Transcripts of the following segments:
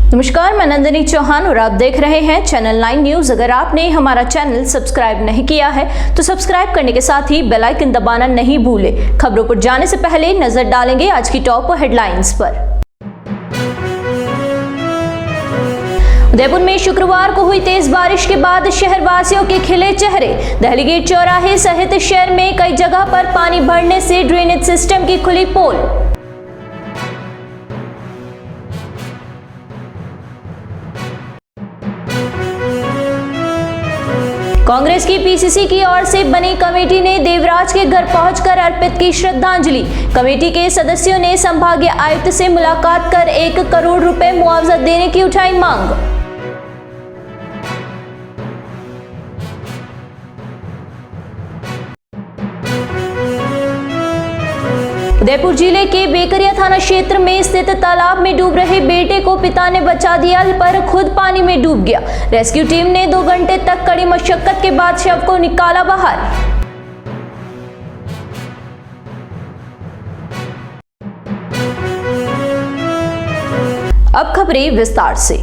नमस्कार, मैं नंदिनी चौहान और आप देख रहे हैं चैनल 9 न्यूज। अगर आपने हमारा चैनल सब्सक्राइब नहीं किया है तो सब्सक्राइब करने के साथ ही बेल आइकन दबाना नहीं भूलें। खबरों पर जाने से पहले नजर डालेंगे आज की टॉप हेडलाइंस पर। उदयपुर में शुक्रवार को हुई तेज बारिश के बाद शहरवासियों के खिले चेहरे। दहली गेट चौराहे सहित शहर में कई जगह पर पानी भरने से ड्रेनेज सिस्टम की खुली पोल। कांग्रेस की पीसीसी की ओर से बनी कमेटी ने देवराज के घर पहुंचकर अर्पित की श्रद्धांजलि। कमेटी के सदस्यों ने संभागीय आयुक्त से मुलाकात कर 1 करोड़ रुपए मुआवजा देने की उठाई मांग। उदयपुर जिले के बेकरिया थाना क्षेत्र में स्थित तालाब में डूब रहे बेटे को पिता ने बचा दिया, पर खुद पानी में डूब गया। रेस्क्यू टीम ने 2 घंटे तक कड़ी मशक्कत के बाद शव को निकाला बाहर। अब खबरें विस्तार से।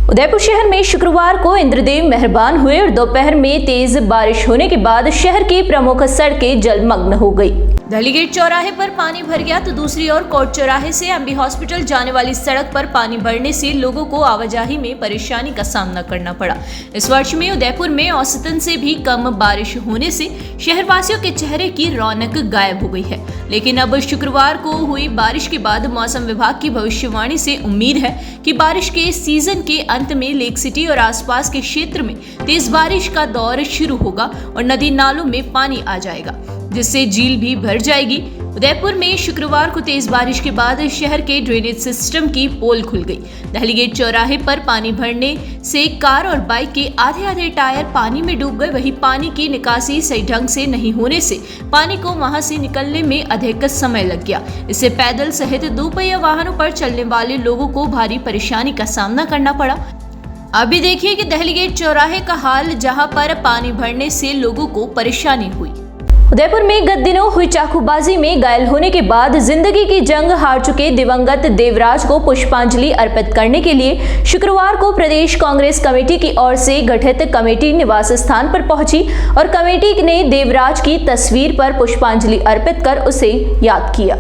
उदयपुर शहर में शुक्रवार को इंद्रदेव मेहरबान हुए और दोपहर में तेज बारिश होने के बाद शहर की प्रमुख सड़कें जलमग्न हो गई। दहली गेट चौराहे पर पानी भर गया तो दूसरी ओर कोर्ट चौराहे से एमबी हॉस्पिटल जाने वाली सड़क पर पानी भरने से लोगों को आवाजाही में परेशानी का सामना करना पड़ा। इस वर्ष में उदयपुर में औसतन से भी कम बारिश होने से शहरवासियों के चेहरे की रौनक गायब हो गई है। लेकिन अब शुक्रवार को हुई बारिश के बाद मौसम विभाग की भविष्यवाणी से उम्मीद है कि बारिश के सीजन के अंत में लेक सिटी और आसपास के क्षेत्र में तेज बारिश का दौर शुरू होगा और नदी नालों में पानी आ जाएगा, जिससे झील भी भर जाएगी। उदयपुर में शुक्रवार को तेज बारिश के बाद शहर के ड्रेनेज सिस्टम की पोल खुल गई। दहली गेट चौराहे पर पानी भरने से कार और बाइक के आधे टायर पानी में डूब गए। वहीं पानी की निकासी सही ढंग से नहीं होने से पानी को वहां से निकलने में अधिक समय लग गया। इससे पैदल सहित 2 पहिया वाहनों पर चलने वाले लोगों को भारी परेशानी का सामना करना पड़ा। अभी देखिए कि दहली गेट चौराहे का हाल, जहां पर पानी भरने से लोगों को परेशानी हुई। उदयपुर में गत दिनों हुई चाकूबाजी में घायल होने के बाद जिंदगी की जंग हार चुके दिवंगत देवराज को पुष्पांजलि अर्पित करने के लिए शुक्रवार को प्रदेश कांग्रेस कमेटी की ओर से गठित कमेटी निवास स्थान पर पहुंची और कमेटी ने देवराज की तस्वीर पर पुष्पांजलि अर्पित कर उसे याद किया।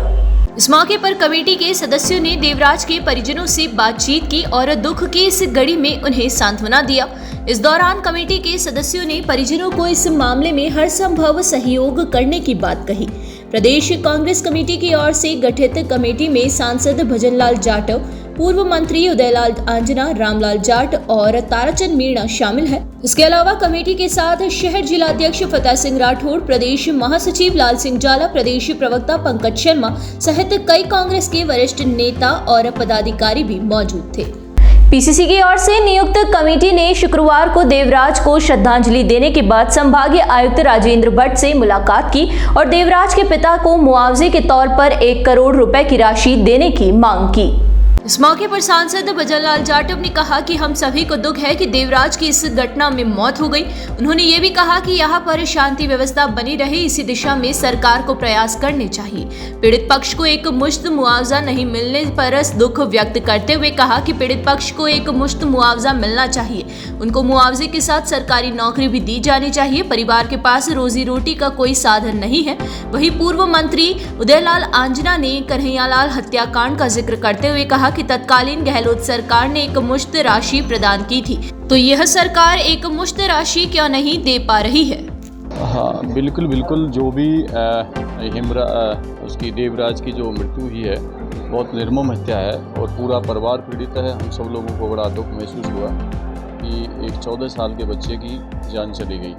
इस मौके पर कमेटी के सदस्यों ने देवराज के परिजनों से बातचीत की और दुख की इस घड़ी में उन्हें सांत्वना दिया। इस दौरान कमेटी के सदस्यों ने परिजनों को इस मामले में हर संभव सहयोग करने की बात कही। प्रदेश कांग्रेस कमेटी की ओर से गठित कमेटी में सांसद भजनलाल जाटव, पूर्व मंत्री उदयलाल आंजना, रामलाल जाट और ताराचंद मीणा शामिल है। इसके अलावा कमेटी के साथ शहर जिलाध्यक्ष फतेह सिंह राठौड़, प्रदेश महासचिव लाल सिंह जाला, प्रदेश प्रवक्ता पंकज शर्मा सहित कई कांग्रेस के वरिष्ठ नेता और पदाधिकारी भी मौजूद थे। पीसीसी की ओर से नियुक्त कमेटी ने शुक्रवार को देवराज को श्रद्धांजलि देने के बाद संभागीय आयुक्त राजेंद्र भट्ट से मुलाकात की और देवराज के पिता को मुआवजे के तौर पर 1 करोड़ रुपए की राशि देने की मांग की। इस मौके पर सांसद भजनलाल जाटव ने कहा कि हम सभी को दुख है कि देवराज की इस घटना में मौत हो गई। उन्होंने ये भी कहा कि यहाँ पर शांति व्यवस्था बनी रहे, इसी दिशा में सरकार को प्रयास करने चाहिए। पीड़ित पक्ष को एक मुश्त मुआवजा नहीं मिलने पर दुख व्यक्त करते हुए कहा कि पीड़ित पक्ष को एक मुश्त मुआवजा मिलना चाहिए। उनको मुआवजे के साथ सरकारी नौकरी भी दी जानी चाहिए। परिवार के पास रोजी रोटी का कोई साधन नहीं है। वहीं पूर्व मंत्री उदयलाल आंजना ने कन्हैयालाल हत्याकांड का जिक्र करते हुए कहा कि तत्कालीन गहलोत सरकार ने एक मुश्त राशि प्रदान की थी, तो यह सरकार एक मुश्त राशि क्यों नहीं दे पा रही है। हाँ, बिल्कुल जो भी उसकी देवराज की जो मृत्यु हुई है बहुत निर्मम हत्या है और पूरा परिवार पीड़ित है। हम सब लोगों को बड़ा दुख महसूस हुआ कि एक 14 साल के बच्चे की जान चली गई।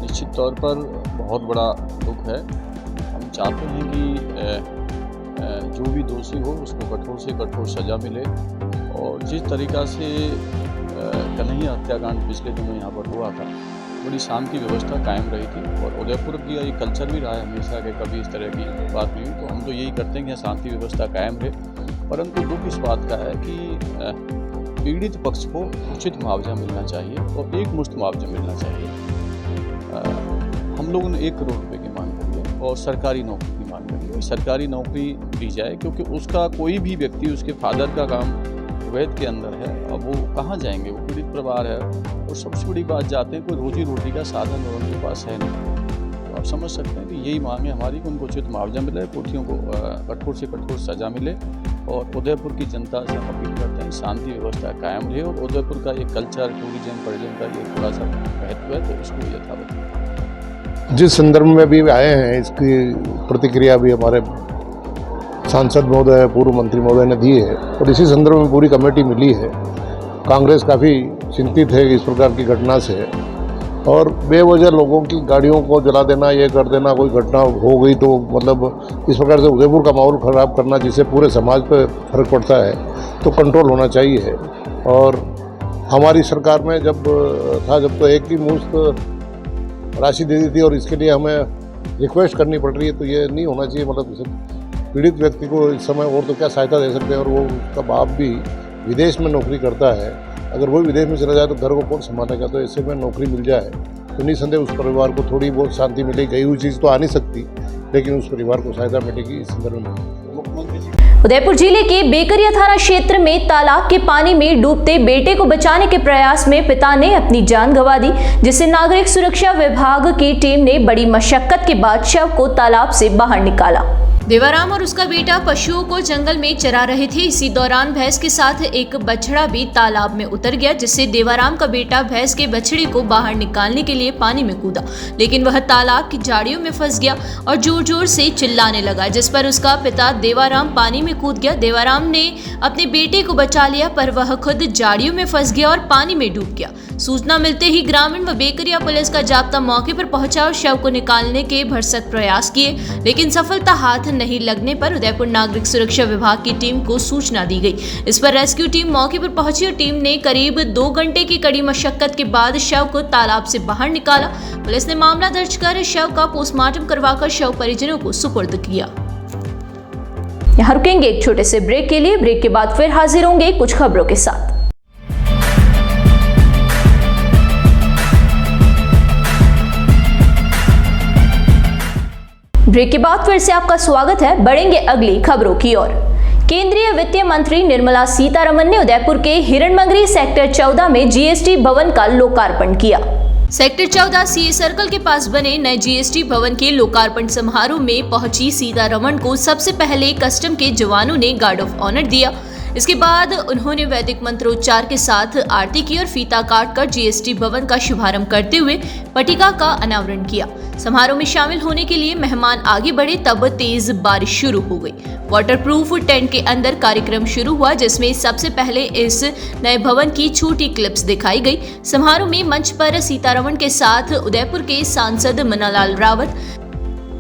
निश्चित तौर पर बहुत बड़ा दुख है। हम चाहते हैं कि जो भी दोषी हो उसको कठोर से कठोर सज़ा मिले और जिस तरीक़ा से कन्हैया हत्याकांड पिछले दिनों यहाँ पर हुआ था, बड़ी शांति व्यवस्था कायम रही थी और उदयपुर की ये कल्चर भी रहा है हमेशा कि कभी इस तरह की बात नहीं हुई। तो हम तो यही करते हैं कि शांति व्यवस्था कायम रहे, परंतु दुख इस बात का है कि पीड़ित पक्ष को उचित मुआवजा मिलना चाहिए और एक मुश्त मुआवजा मिलना चाहिए। हम लोगों ने 1 करोड़ रुपये की मांग करी है और सरकारी नौकरी सरकारी नौकरी दी जाए, क्योंकि उसका कोई भी व्यक्ति, उसके फादर का काम अवैध के अंदर है, अब वो कहाँ जाएंगे, वो पीड़ित परिवार है। और सबसे बड़ी बात, जाते हैं कोई रोजी रोटी का साधन और उनके पास है नहीं। तो आप समझ सकते हैं कि यही मांग है हमारी कि उनको उचित मुआवजा मिले, कोठियों को कठोर से कठोर सजा मिले। और उदयपुर की जनता से हम अपील करते हैं शांति व्यवस्था कायम रहे और उदयपुर का ये कल्चर, टूरिज्म, पर्यटन का ये थोड़ा सा महत्व है, तो इसको यथावत। जिस संदर्भ में भी आए हैं, इसकी प्रतिक्रिया भी हमारे सांसद महोदय, पूर्व मंत्री महोदय ने दी है और इसी संदर्भ में पूरी कमेटी मिली है। कांग्रेस काफ़ी चिंतित है इस प्रकार की घटना से, और बेवजह लोगों की गाड़ियों को जला देना, ये कर देना, कोई घटना हो गई तो मतलब इस प्रकार से उदयपुर का माहौल ख़राब करना, जिससे पूरे समाज पर फर्क पड़ता है, तो कंट्रोल होना चाहिए। और हमारी सरकार में जब तो एक ही मुश्त राशि दे दी थी, और इसके लिए हमें रिक्वेस्ट करनी पड़ रही है, तो ये नहीं होना चाहिए। मतलब पीड़ित व्यक्ति को इस समय और तो क्या सहायता दे सकते हैं, और वो उसका बाप भी विदेश में नौकरी करता है। अगर वो विदेश में चला जाए तो घर को कौन संभालेगा, तो ऐसे में नौकरी मिल जाए तो निसंदेह उस परिवार को थोड़ी बहुत शांति मिलेगी। गई हुई चीज़ तो आ नहीं सकती, लेकिन उस परिवार को सहायता मिलेगी। इस संदर्भ में उदयपुर जिले के बेकरिया थाना क्षेत्र में तालाब के पानी में डूबते बेटे को बचाने के प्रयास में पिता ने अपनी जान गंवा दी, जिससे नागरिक सुरक्षा विभाग की टीम ने बड़ी मशक्कत के बाद शव को तालाब से बाहर निकाला। देवाराम और उसका बेटा पशुओं को जंगल में चरा रहे थे। इसी दौरान भैंस के साथ एक बछड़ा भी तालाब में उतर गया, जिससे देवाराम का बेटा भैंस के बछड़े को बाहर निकालने के लिए पानी में कूदा, लेकिन वह तालाब की झाड़ियों में फंस गया और जोर जोर से चिल्लाने लगा, जिस पर उसका पिता देवाराम पानी में कूद गया। देवाराम ने अपने बेटे को बचा लिया, पर वह खुद झाड़ियों में फंस गया और पानी में डूब गया। सूचना मिलते ही ग्रामीण व बेकरिया पुलिस का जाब्ता मौके पर पहुंचा और शव को निकालने के भरसक प्रयास किए, लेकिन सफलता हाथ नहीं लगने पर उदयपुर नागरिक सुरक्षा विभाग की टीम को सूचना दी गई। इस पर रेस्क्यू टीम मौके पर पहुंची और टीम ने करीब 2 घंटे की कड़ी मशक्कत के बाद शव को तालाब से बाहर निकाला। पुलिस ने मामला दर्ज कर शव का पोस्टमार्टम करवाकर शव परिजनों को सुपुर्द किया। यहाँ रुकेंगे एक छोटे से ब्रेक के लिए। ब्रेक के बाद फिर हाजिर होंगे कुछ खबरों के साथ। ब्रेक के बाद फिर से आपका स्वागत है। बढ़ेंगे अगली खबरों की ओर। केंद्रीय वित्त मंत्री निर्मला सीतारमण ने उदयपुर के हिरणमंगरी सेक्टर 14 में जीएसटी भवन का लोकार्पण किया। सेक्टर 14 सीए सर्कल के पास बने नए जीएसटी भवन के लोकार्पण समारोह में पहुंची सीतारमण को सबसे पहले कस्टम के जवानों ने गार्ड ऑफ ऑनर दिया। इसके बाद उन्होंने वैदिक मंत्रोच्चार के साथ आरती की और फीता काट कर जीएसटी भवन का शुभारंभ करते हुए पट्टिका का अनावरण किया। समारोह में शामिल होने के लिए मेहमान आगे बढ़े, तब तेज बारिश शुरू हो गई। वाटरप्रूफ टेंट के अंदर कार्यक्रम शुरू हुआ, जिसमें सबसे पहले इस नए भवन की छोटी क्लिप्स दिखाई गई। समारोह में मंच पर सीतारमण के साथ उदयपुर के सांसद मन्नालाल रावत,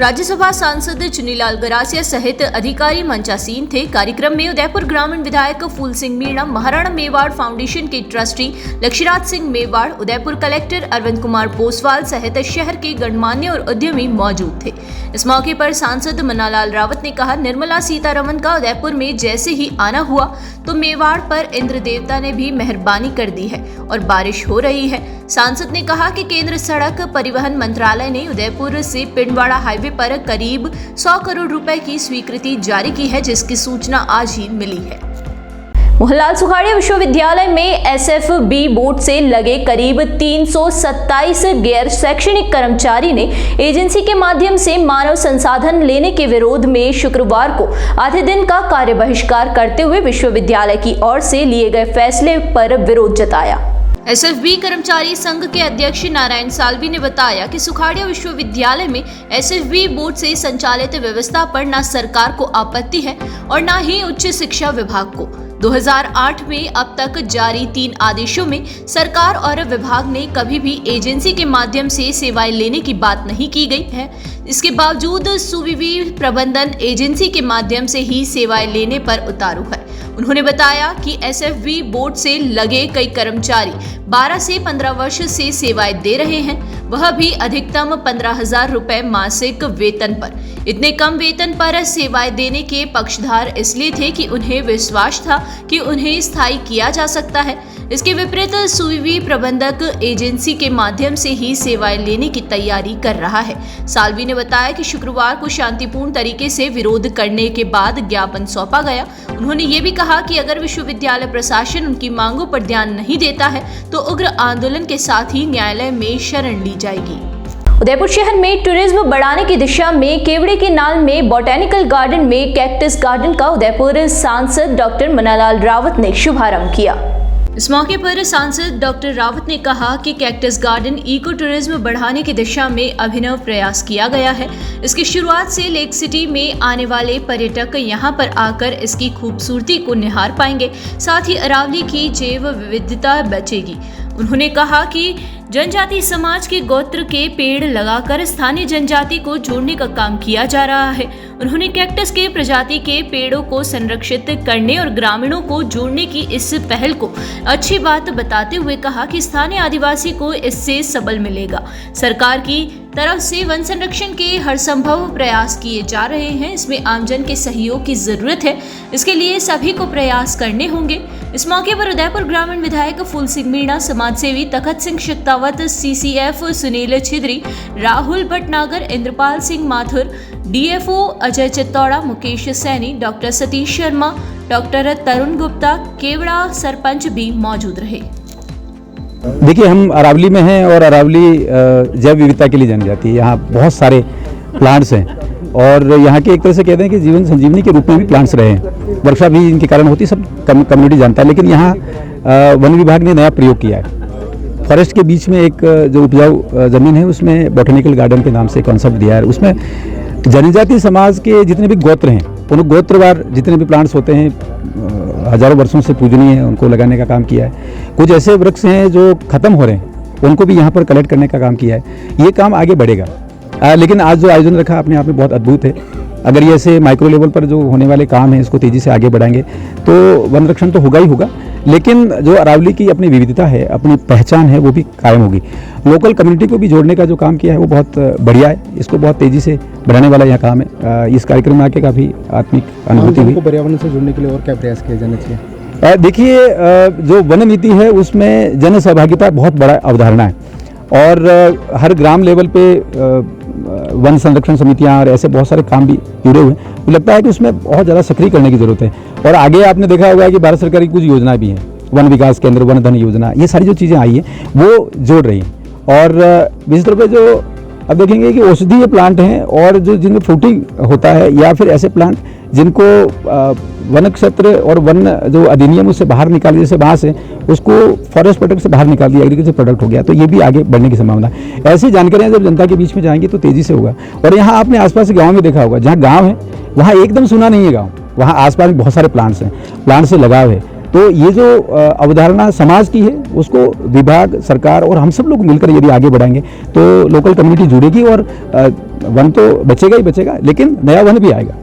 राज्यसभा सांसद चुनीलाल गरासिया सहित अधिकारी मंचासीन थे। कार्यक्रम में उदयपुर ग्रामीण विधायक फूल सिंह मीणा, महाराणा मेवाड़ फाउंडेशन के ट्रस्टी लक्ष्यराज सिंह मेवाड़, उदयपुर कलेक्टर अरविंद कुमार पोसवाल सहित शहर के गणमान्य और उद्यमी मौजूद थे। इस मौके पर सांसद मन्नालाल रावत ने कहा, निर्मला सीतारमण का उदयपुर में जैसे ही आना हुआ तो मेवाड़ पर इंद्र देवता ने भी मेहरबानी कर दी है और बारिश हो रही है। सांसद ने कहा कि केंद्र सड़क परिवहन मंत्रालय ने उदयपुर से पिंडवाड़ा हाईवे पर करीब 100 करोड़ रुपए की स्वीकृति जारी की है, जिसकी सूचना आज ही मिली है। मोहनलाल सुखाड़िया विश्वविद्यालय में एसएफबी बोर्ड से लगे करीब 327 गैर शैक्षणिक कर्मचारी ने एजेंसी के माध्यम से मानव संसाधन लेने के विरोध में शुक्रवार को आधे दिन का कार्य बहिष्कार करते हुए विश्वविद्यालय की ओर से लिए गए फैसले पर विरोध जताया। एसएफबी कर्मचारी संघ के अध्यक्ष नारायण साल्वी ने बताया कि सुखाड़िया विश्वविद्यालय में एसएफबी बोर्ड से संचालित व्यवस्था पर न सरकार को आपत्ति है और न ही उच्च शिक्षा विभाग को। 2008 में अब तक जारी 3 आदेशों में सरकार और विभाग ने कभी भी एजेंसी के माध्यम से सेवाएं लेने की बात नहीं की गई है। इसके बावजूद सुविवि प्रबंधन एजेंसी के माध्यम से ही सेवाएं लेने पर उतारू है। उन्होंने बताया कि एसएफबी बोर्ड से लगे कई कर्मचारी 12 से 15 वर्ष से सेवाएं दे रहे हैं, वह भी अधिकतम 15,000 रुपए मासिक वेतन पर। इतने कम वेतन पर सेवाएं देने के पक्षधार इसलिए थे कि उन्हें विश्वास था कि उन्हें स्थायी किया जा सकता है, इसके विपरीत सुविवी प्रबंधक एजेंसी के माध्यम से ही सेवाएं लेने की तैयारी कर रहा है। साल्वी ने बताया कि शुक्रवार को शांतिपूर्ण तरीके से विरोध करने के बाद ज्ञापन सौंपा गया। उन्होंने ये भी कहा कि अगर विश्वविद्यालय प्रशासन उनकी मांगों पर ध्यान नहीं देता है तो उग्र आंदोलन के साथ ही न्यायालय में शरण ली जाएगी। उदयपुर शहर में टूरिज्म बढ़ाने की दिशा में केवड़े के नाल में बॉटेनिकल गार्डन में कैक्टस गार्डन का उदयपुर सांसद डॉक्टर मन्नालाल रावत ने शुभारंभ किया। इस मौके पर सांसद डॉक्टर रावत ने कहा कि कैक्टस गार्डन इको टूरिज्म बढ़ाने की दिशा में अभिनव प्रयास किया गया है। इसकी शुरुआत से लेक सिटी में आने वाले पर्यटक यहां पर आकर इसकी खूबसूरती को निहार पाएंगे, साथ ही अरावली की जैव विविधता बचेगी। उन्होंने कहा कि जनजाति समाज के गोत्र के पेड़ लगाकर स्थानीय जनजाति को जोड़ने का काम किया जा रहा है। उन्होंने कैक्टस के प्रजाति के पेड़ों को संरक्षित करने और ग्रामीणों को जोड़ने की इस पहल को अच्छी बात बताते हुए कहा कि स्थानीय आदिवासी को इससे सबल मिलेगा। सरकार की तरफ से वन संरक्षण के हर संभव प्रयास किए जा रहे हैं। इसमें आमजन के सहयोग की जरूरत है, इसके लिए सभी को प्रयास करने होंगे। इस मौके पर उदयपुर ग्रामीण विधायक फूल सिंह मीणा, समाजसेवी Takhat Singh Shaktawat, CCF Sunil Chhidri, Rahul Bhatnagar, Indrapal Singh Mathur, DFO Ajay Chittora, Mukesh Saini, doctor Satish Sharma, doctor Tarun Gupta, Kewda sarpanch भी मौजूद रहे। देखिए, हम अरावली में हैं और अरावली जैव विविधता के लिए जानी जाती है। यहाँ बहुत सारे प्लांट्स हैं और यहाँ के एक तरह से कहते हैं कि जीवन संजीवनी के रूप में भी प्लांट्स रहे हैं। वर्षा भी इनके कारण होती है, सब कम्युनिटी जानता है। लेकिन यहाँ वन विभाग ने नया प्रयोग किया है। फॉरेस्ट के बीच में एक जो उपजाऊ ज़मीन है उसमें बॉटेनिकल गार्डन के नाम से कॉन्सेप्ट दिया है। उसमें जनजातीय समाज के जितने भी गोत्र हैं, उन गोत्रवार जितने भी प्लांट्स होते हैं, हजारों वर्षों से पूजनीय है, उनको लगाने का काम किया है। कुछ ऐसे वृक्ष हैं जो खत्म हो रहे हैं, उनको भी यहाँ पर कलेक्ट करने का काम किया है। ये काम आगे बढ़ेगा। लेकिन आज जो आयोजन रखा अपने आप में बहुत अद्भुत है। अगर ये ऐसे माइक्रो लेवल पर जो होने वाले काम हैं इसको तेज़ी से आगे बढ़ाएंगे तो वन रक्षण तो होगा ही होगा, लेकिन जो अरावली की अपनी विविधता है, अपनी पहचान है, वो भी कायम होगी। लोकल कम्युनिटी को भी जोड़ने का जो काम किया है वो बहुत बढ़िया है। इसको बहुत तेज़ी से बढ़ाने वाला यह काम है। इस कार्यक्रम में आके काफ़ी आत्मिक अनुभूति हुई। पर्यावरण से जुड़ने के लिए और क्या प्रयास किए जाने चाहिए? देखिए, जो वन नीति है उसमें जन सहभागिता बहुत बड़ा अवधारणा है और हर ग्राम लेवल पे वन संरक्षण समितियां और ऐसे बहुत सारे काम भी जुड़े हुए हैं। मुझे लगता है कि उसमें बहुत ज़्यादा सक्रिय करने की जरूरत है। और आगे आपने देखा होगा कि भारत सरकार की कुछ योजनाएं भी हैं, वन विकास केंद्र, वन धन योजना, ये सारी जो चीज़ें आई हैं वो जोड़ रही हैं। और विशेष तौर पर जो अब देखेंगे कि औषधीय प्लांट हैं और जो जिनमें फ्रूटिंग होता है या फिर ऐसे प्लांट जिनको वन क्षेत्र और वन जो अधिनियम उससे बाहर निकाल दिया, जैसे बांस है उसको फॉरेस्ट प्रोडक्ट से बाहर निकाल दिया, एग्रीकल्चर प्रोडक्ट हो गया, तो ये भी आगे बढ़ने की संभावना है। ऐसी जानकारियां जब जनता के बीच में जाएंगी तो तेजी से होगा। और यहाँ आपने आसपास के गाँव में देखा होगा, जहाँ गाँव है वहाँ एकदम सुना नहीं है गाँव, वहाँ आसपास बहुत सारे प्लांट्स हैं, प्लांट से लगाव है। तो ये जो अवधारणा समाज की है उसको विभाग, सरकार और हम सब लोग मिलकर यदि आगे बढ़ाएंगे तो लोकल कम्युनिटी जुड़ेगी और वन तो बचेगा ही बचेगा, लेकिन नया वन भी आएगा।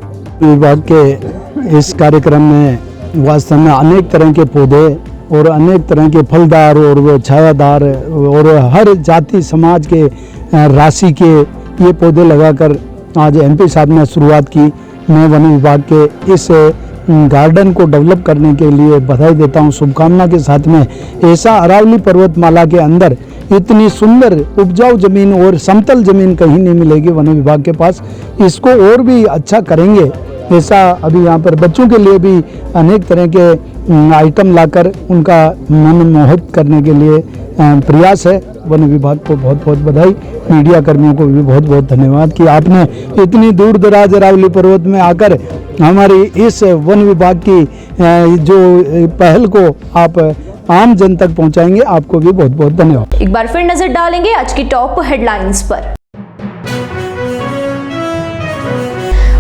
विभाग के इस कार्यक्रम में वास्तव में अनेक तरह के पौधे और अनेक तरह के फलदार और वो छायादार और हर जाति समाज के राशि के ये पौधे लगाकर आज एमपी साहब ने शुरुआत की। मैं वन विभाग के इस गार्डन को डेवलप करने के लिए बधाई देता हूं, शुभकामना के साथ में। ऐसा अरावली पर्वतमाला के अंदर इतनी सुंदर उपजाऊ जमीन और समतल जमीन कहीं नहीं मिलेगी वन विभाग के पास। इसको और भी अच्छा करेंगे ऐसा अभी यहाँ पर बच्चों के लिए भी अनेक तरह के आइटम लाकर उनका मन मोहित करने के लिए प्रयास है। वन विभाग को बहुत बहुत बधाई, मीडिया कर्मियों को भी बहुत बहुत धन्यवाद कि आपने इतनी दूर दराज अरावली पर्वत में आकर हमारी इस वन विभाग की जो पहल को आप आम जन तक पहुंचाएंगे। आपको भी बहुत बहुत धन्यवाद। एक बार फिर नजर डालेंगे आज की टॉप हेडलाइंस पर।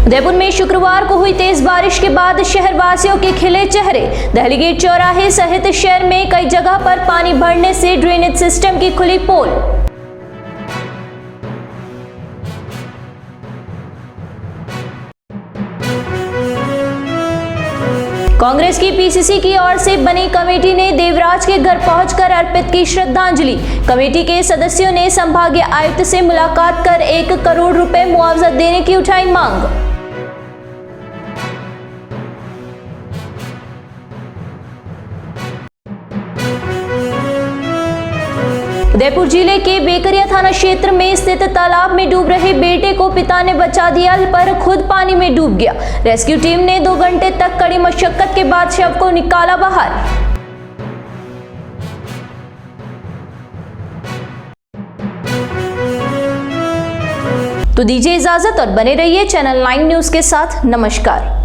उदयपुर में शुक्रवार को हुई तेज बारिश के बाद शहरवासियों के खिले चेहरे। दहली गेट चौराहे सहित शहर में कई जगह पर पानी भरने से ड्रेनेज सिस्टम की खुली पोल। कांग्रेस की पीसीसी की ओर से बनी कमेटी ने देवराज के घर पहुंचकर अर्पित की श्रद्धांजलि। कमेटी के सदस्यों ने संभागीय आयुक्त से मुलाकात कर 1 करोड़ रुपए मुआवजा देने की उठाई मांग। उदयपुर जिले के बेकरिया थाना क्षेत्र में स्थित तालाब में डूब रहे बेटे को पिता ने बचा दिया पर खुद पानी में डूब गया। रेस्क्यू टीम ने 2 घंटे तक कड़ी मशक्कत के बाद शव को निकाला बाहर। तो दीजिए इजाजत और बने रहिए चैनल 9 न्यूज के साथ। नमस्कार।